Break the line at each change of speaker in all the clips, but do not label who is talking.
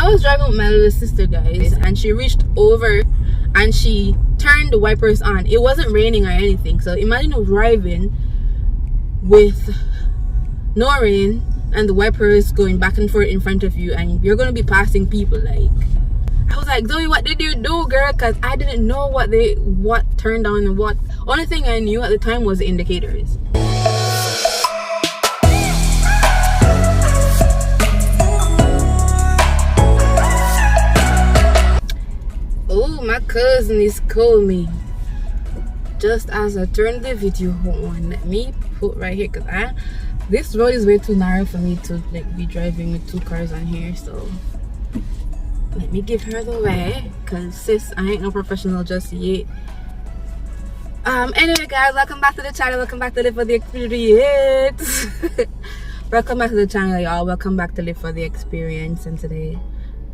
I was driving with my little sister, guys, and she reached over and she turned the wipers on. It wasn't raining or anything, so imagine driving with no rain and the wipers going back and forth in front of you, and you're gonna be passing people. Like, I was like, Zoe, what did you do, girl? Because I didn't know what turned on and what. Only thing I knew at the time was the indicators. Oh, my cousin is calling me just as I turned the video on. Let me put right here, because this road is way too narrow for me to like be driving with two cars on here. So let me give her the way, because sis, I ain't no professional just yet. Anyway, guys, welcome back to the channel. Welcome back to Live for the Experience. Welcome back to the channel, y'all. Welcome back to Live for the Experience. And today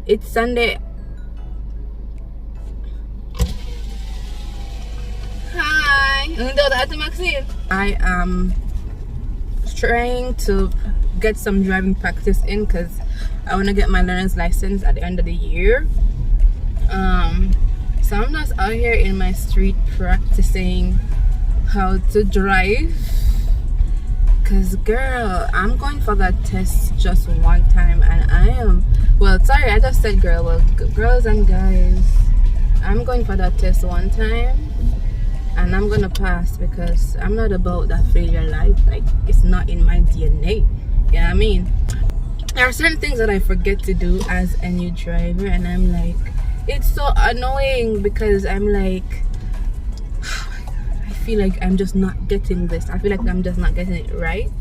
it's Sunday. I am trying to get some driving practice in because I want to get my learner's license at the end of the year. So I'm just out here in my street practicing how to drive, because girl, I'm going for that test just one time, and I am, well, sorry, I just said girl, well, girls and guys, I'm going for that test one time and I'm gonna pass, because I'm not about that failure life. Like, it's not in my DNA. You know what I mean? There are certain things that I forget to do as a new driver, and I'm like, it's so annoying, because I'm like, oh my God, I feel like I'm just not getting this. I feel like I'm just not getting it right.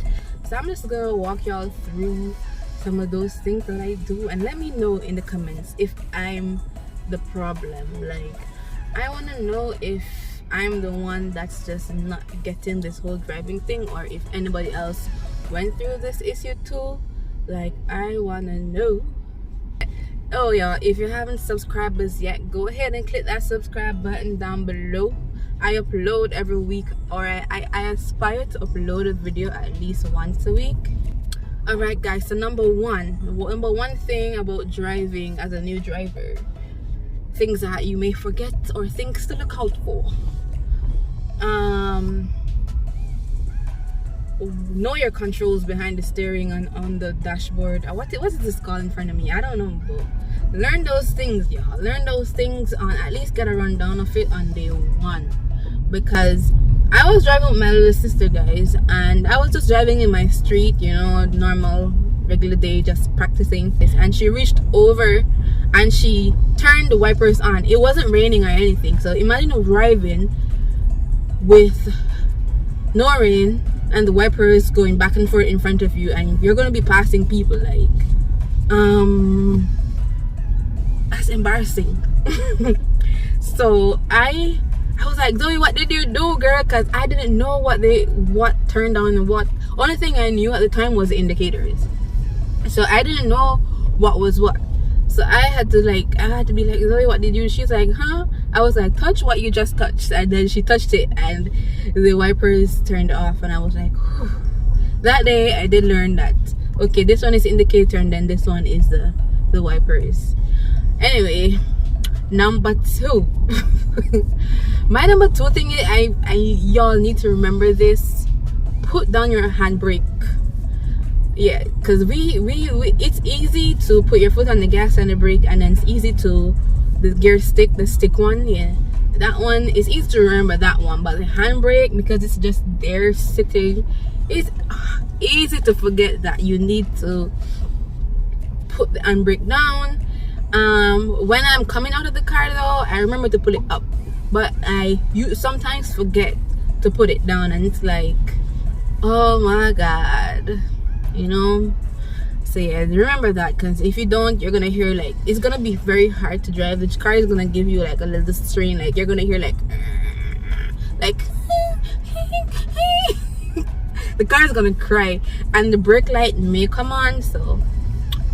So I'm just gonna walk y'all through some of those things that I do, and let me know in the comments if I'm the problem. Like, I want to know if I'm the one that's just not getting this whole driving thing, or if anybody else went through this issue too. Like, I want to know. Oh yeah, if you haven't subscribed us yet, go ahead and click that subscribe button down below. I upload every week, or I aspire to upload a video at least once a week. Alright guys, so number one thing about driving as a new driver, things that you may forget or things to look out for. Know your controls behind the steering and on the dashboard. What is this called in front of me? I don't know, but learn those things, y'all. Learn those things on, at least get a rundown of it on day one. Because I was driving with my little sister, guys, and I was just driving in my street, you know, normal regular day, just practicing this, and she reached over and she turned the wipers on. It wasn't raining or anything, so imagine driving with no rain and the wipers going back and forth in front of you, and you're gonna be passing people. Like, that's embarrassing. So I was like, Zoe, what did you do, girl? Because I didn't know what turned on and what. Only thing I knew at the time was the indicators, so I didn't know what was what. So I had to be like, Zoe, what did you do? She's like, huh? I was like, touch what you just touched. And then she touched it and the wipers turned off, and I was like, whew. That day I did learn that, okay, this one is indicator and then this one is the wipers. Anyway, number two. My number two thing is, y'all need to remember this: put down your handbrake. Yeah, because it's easy to put your foot on the gas and the brake, and then it's easy to the gear stick, the stick one. Yeah, that one is easy to remember, that one. But the handbrake, because it's just there sitting, it's easy to forget that you need to put the handbrake down. When I'm coming out of the car though, I remember to pull it up, but you sometimes forget to put it down, and it's like, oh my God, you know. So yeah, remember that, because if you don't, you're gonna hear, like, it's gonna be very hard to drive. The car is gonna give you like a little strain, like you're gonna hear like the car is gonna cry, and the brake light may come on. So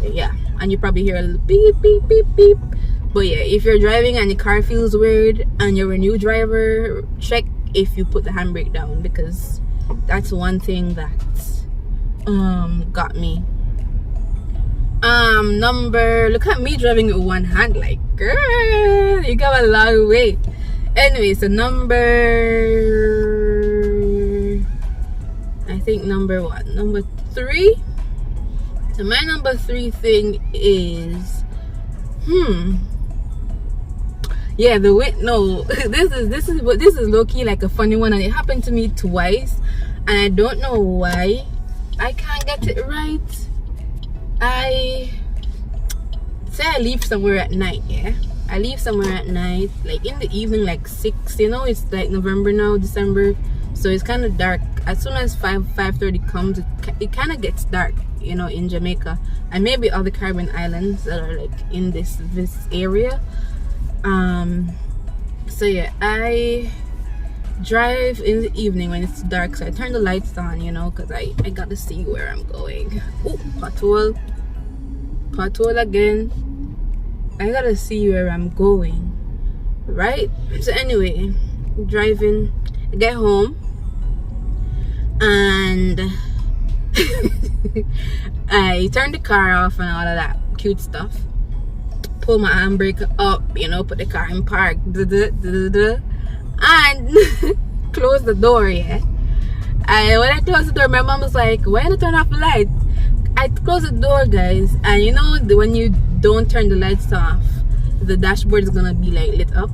yeah, and you probably hear a little beep beep beep beep. But yeah, if you're driving and your car feels weird and you're a new driver, check if you put the handbrake down, because that's one thing that got me Look at me driving with one hand, like, girl, you got a long way. Anyway, so I think number 3. So my number 3 thing is, yeah, the way, no, this is low-key like a funny one, and it happened to me twice, and I don't know why I can't get it right. I leave somewhere at night, yeah. I leave somewhere at night, like in the evening, like 6. You know, it's like November now, December, so it's kind of dark. As soon as 5:30 comes, it kind of gets dark, you know, in Jamaica and maybe other Caribbean islands that are like in this area. So yeah, I drive in the evening when it's dark, so I turn the lights on, you know, because I got to see where I'm going. Oh, pothole again. I gotta see where I'm going, right? So anyway, driving, I get home, and I turn the car off and all of that cute stuff, pull my handbrake up, you know, put the car in park, and close the door. Yeah, when I closed the door, my mom was like, why don't you turn off the light? I closed the door, guys, and you know, when you don't turn the lights off, the dashboard is gonna be like lit up.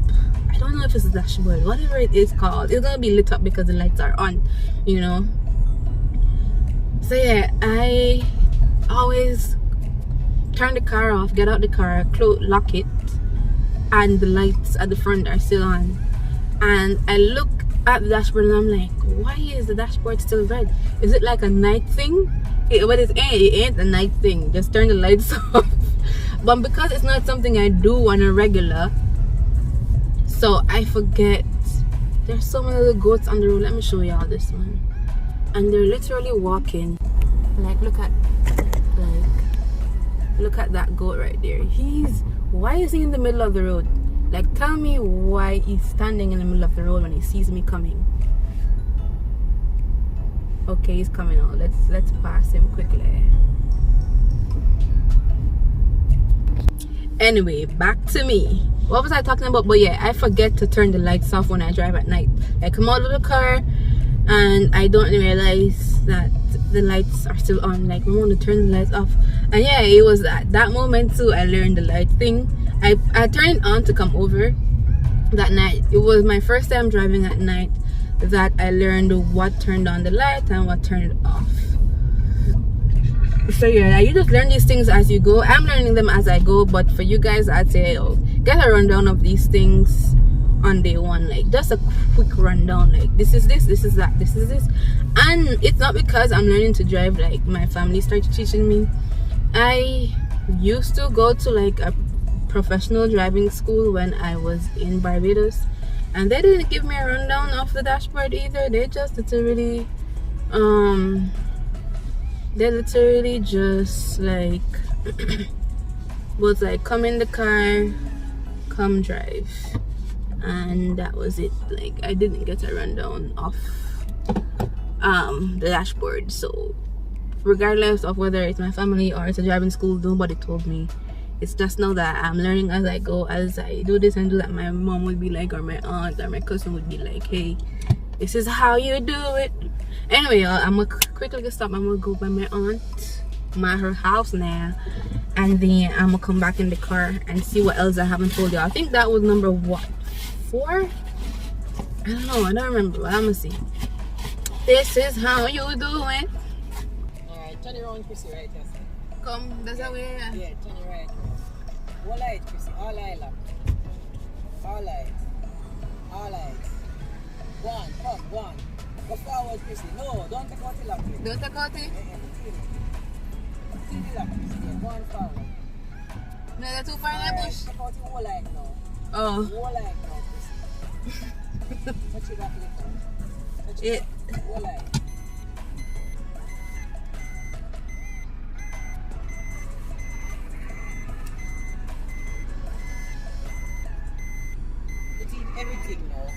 I don't know if it's a dashboard, whatever it is called, it's gonna be lit up because the lights are on, you know. So yeah, I always turn the car off, get out the car, lock it, and the lights at the front are still on. And I look at the dashboard and I'm like, why is the dashboard still red? Is it like a night thing? But it ain't a night thing. Just turn the lights off. But because it's not something I do on a regular, so I forget. There's so many little goats on the road. Let me show y'all this one. And they're literally walking. Like, look at that goat right there. Why is he in the middle of the road? Like, tell me why he's standing in the middle of the road when he sees me coming. Okay, he's coming out. Let's pass him quickly. Anyway, back to me. What was I talking about? But yeah, I forget to turn the lights off when I drive at night. I come out of the car and I don't realize that the lights are still on. Like, I want to turn the lights off. And yeah, it was at that moment too I learned the light thing. I turned it on to come over that night. It was my first time driving at night that I learned what turned on the light and what turned it off. So yeah, you just learn these things as you go. I'm learning them as I go, but for you guys, I'd say, get a rundown of these things on day one. Like, just a quick rundown, like, this is this, this is that, this is this. And it's not because I'm learning to drive, like my family started teaching me. I used to go to like a professional driving school when I was in Barbados, and they didn't give me a rundown of the dashboard either. They literally just like was like, come in the car, come drive, and that was it. Like, I didn't get a rundown of the dashboard. So regardless of whether it's my family or it's a driving school, nobody told me. It's just now that I'm learning as I go. As I do this and do that, my mom would be like, or my aunt or my cousin would be like, hey, this is how you do it. Anyway, I'm gonna quickly stop. I'm gonna go by my aunt, her house now, and then I'm gonna come back in the car and see what else I haven't told you. I think that was number what, 4? I don't know, I don't remember, but I'm gonna see. This is how you do it.
Alright, turn it around, Chrissy, right here.
Come, that's how we are.
Yeah, turn it right. All light, Chrissy, all light. All light. All light. Go on, come, go on. Go forward, Chrissy. No, don't take out the lock.
Don't take out it?
See the lock, Chrissy. Go on forward.
No, they're too far in the bush.
Take out the whole light now.
Oh.
Whole light now, Chrissy. Touch it back a little. Touch it back. Whole light. Everything now.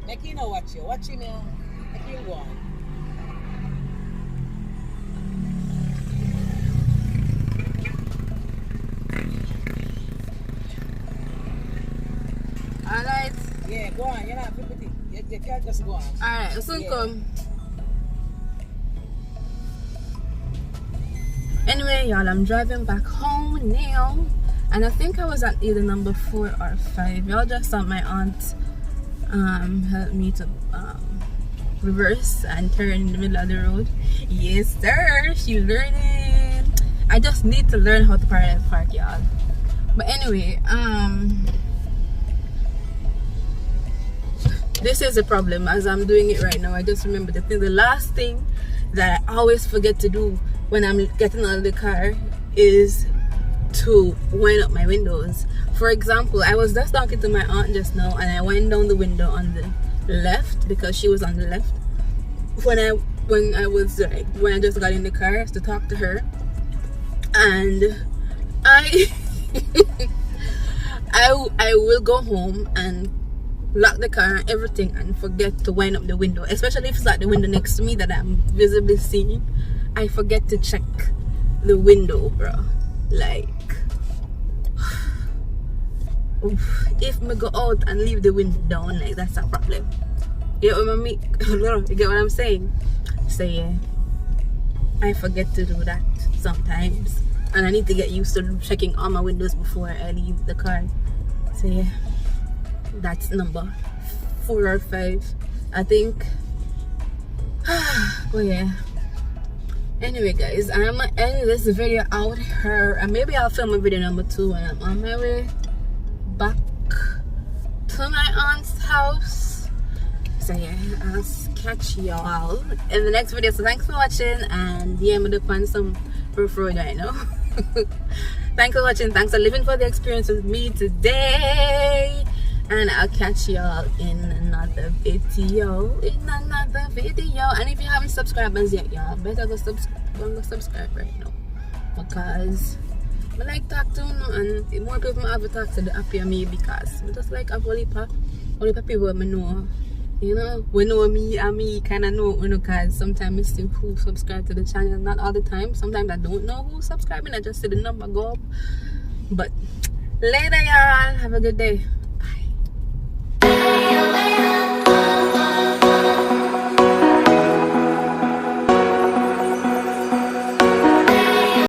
Make you know watch you now. Make you go on. Yeah, go on. You're not 50. You can't just go on.
Alright, I'll soon
Yeah.
come. Anyway, y'all, I'm driving back home now. And I think I was at either number 4 or 5. Y'all just saw my aunt help me to reverse and turn in the middle of the road. Yes, sir. She's learning. I just need to learn how to parallel park, y'all. But anyway, this is a problem as I'm doing it right now. I just remember the last thing that I always forget to do when I'm getting out of the car is to wind up my windows. For example, I was just talking to my aunt just now and I went down the window on the left because she was on the left when I just got in the car to talk to her, and I will go home and lock the car and everything and forget to wind up the window, especially if it's like the window next to me that I'm visibly seeing. I forget to check the window, bro. Like, if me go out and leave the window down, like, that's a problem. You know what I mean? You get what I'm saying? So yeah, I forget to do that sometimes, and I need to get used to checking all my windows before I leave the car. So yeah, that's number 4 or 5, I think. Oh yeah. Anyway, guys, I'm gonna end this video out here, and maybe I'll film a video number 2 when I'm on my way back to my aunt's house. So yeah, I'll catch y'all in the next video. So thanks for watching, and yeah, I'm gonna find some rough road right now. Thanks for watching. Thanks for living for the experience with me today, and I'll catch y'all in another video. And if you haven't subscribed as yet, y'all better go subscribe right now, because I like talk to them, and more people have to talk to the happier me, because I just like have only people I know. You know, we know me and me kind of know, because sometimes I see who subscribe to the channel, not all the time. Sometimes I don't know who's subscribing, I just see the number go up. But later, y'all, have a good day.